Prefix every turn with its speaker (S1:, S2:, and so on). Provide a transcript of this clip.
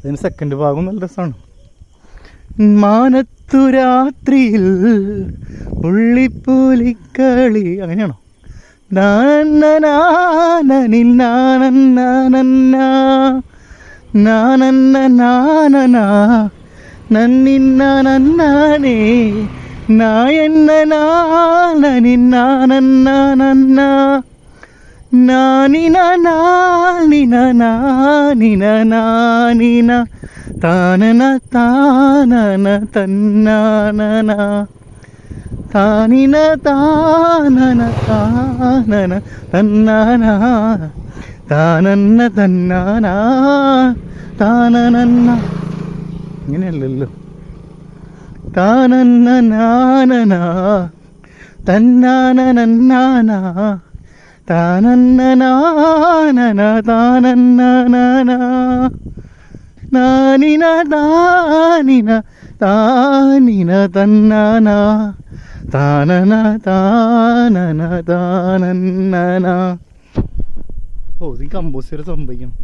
S1: അതിന് സെക്കൻഡ് ഭാഗം നല്ല രസമാണ്. മാനത്തു രാത്രിയിൽ പുള്ളിപ്പൂലിക്കളി അങ്ങനെയാണോ? നന്നിന്നാനേ നായന്ന നാനിന നാനിന നാനിന നാനിന താനന താനന തന്നാനന താനിന താനന താനന തന്നാന താനന്ന തന്നാന താനനന്ന ഇങ്ങനെയല്ലല്ലോ. താനന്ന നാനന തന്നാനനാന താനന്ന നാനന താനന്ന നാനിന താനിന താനിന തന്നാന താനന താനന താനന്ന. ഓ ഈ കമ്പോസ് ചെയ്ത് സംഭവിക്കണം.